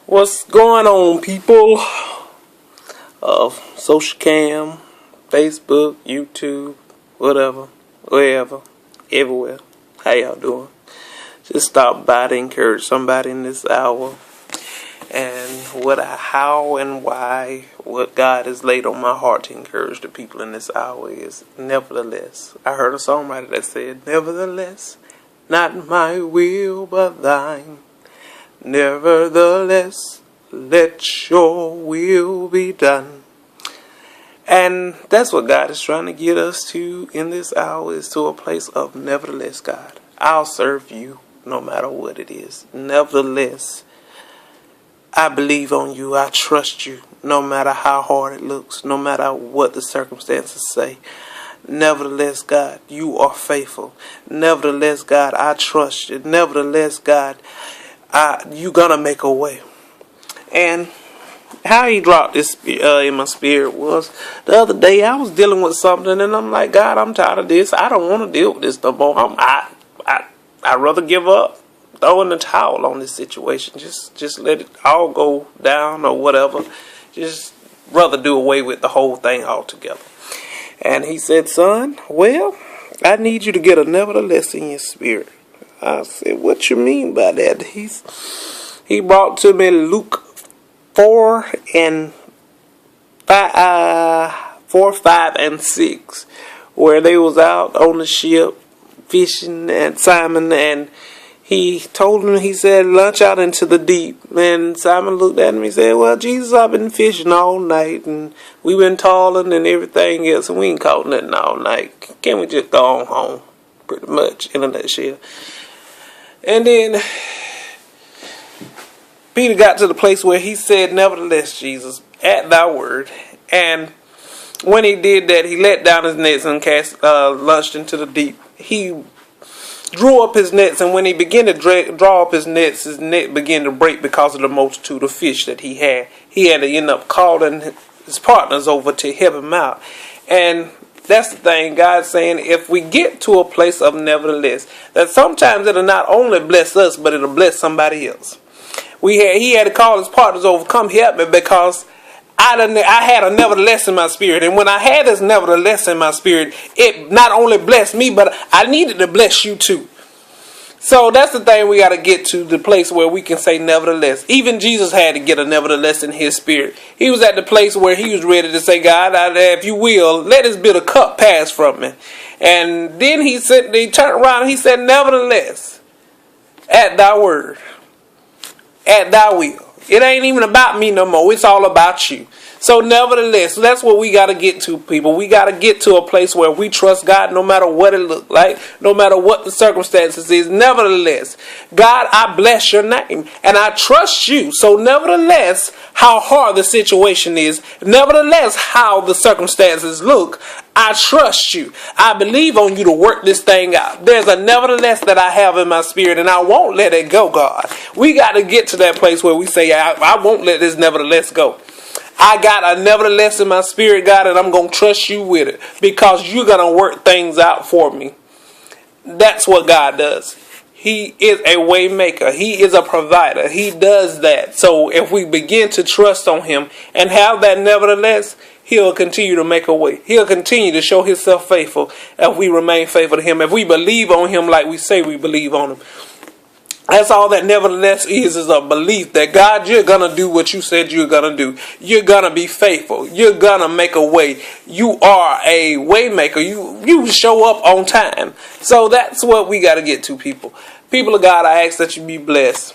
What's going on, people of social cam, Facebook, YouTube, whatever, wherever, everywhere? How y'all doing? Just stop by to encourage somebody in this hour. And how and why, what God has laid on my heart to encourage the people in this hour is nevertheless. I heard a songwriter that said, nevertheless, not my will but thine. Nevertheless, let your will be done. And that's what God is trying to get us to in this hour, is to a place of nevertheless, God, I'll serve you no matter what it is. Nevertheless, I believe on you. I trust you no matter how hard it looks, no matter what the circumstances say. Nevertheless, God, you are faithful. Nevertheless, God, I trust you. Nevertheless, God, you gonna make a way. And how he dropped this in my spirit was the other day I was dealing with something, and I'm like, God, I'm tired of this. I don't want to deal with this no more. I'd rather give up, throw in the towel on this situation. Just let it all go down or whatever. Just rather do away with the whole thing altogether. And he said, son, well, I need you to get a nevertheless in your spirit. I said, what you mean by that? He brought to me Luke 4, 5, and 6, where they was out on the ship fishing, and Simon, and he told him, he said, launch out into the deep. And Simon looked at him, he said, well, Jesus, I've been fishing all night, and we've been trawling and everything else, and we ain't caught nothing all night. Can't we just go on home? Pretty much, in a nutshell. And then Peter got to the place where he said, nevertheless, Jesus, at thy word. And when he did that, he let down his nets and launched into the deep. He drew up his nets, and when he began to draw up his net began to break because of the multitude of fish that he had. He had to end up calling his partners over to help him out. And that's the thing, God's saying, if we get to a place of nevertheless, that sometimes it'll not only bless us, but it'll bless somebody else. He had to call his partners over, come help me, because I had a nevertheless in my spirit. And when I had this nevertheless in my spirit, it not only blessed me, but I needed to bless you too. So that's the thing, we got to get to the place where we can say nevertheless. Even Jesus had to get a nevertheless in his spirit. He was at the place where he was ready to say, God, if you will, let this bit of cup pass from me. And then he turned around and he said, nevertheless, at thy word, at thy will. It ain't even about me no more. It's all about you. So nevertheless, that's what we got to get to, people. We got to get to a place where we trust God no matter what it looks like, no matter what the circumstances is. Nevertheless, God, I bless your name and I trust you. So nevertheless, how hard the situation is, nevertheless, how the circumstances look, I trust you. I believe on you to work this thing out. There's a nevertheless that I have in my spirit, and I won't let it go, God. We got to get to that place where we say, I won't let this nevertheless go. I got a nevertheless in my spirit, God, and I'm going to trust you with it because you're going to work things out for me. That's what God does. He is a way maker. He is a provider. He does that. So if we begin to trust on him and have that nevertheless, he'll continue to make a way. He'll continue to show himself faithful if we remain faithful to him. If we believe on him like we say we believe on him. That's all that nevertheless is a belief that God, you're going to do what you said you're going to do. You're going to be faithful. You're going to make a way. You are a way maker. You show up on time. So that's what we got to get to, people. People of God, I ask that you be blessed.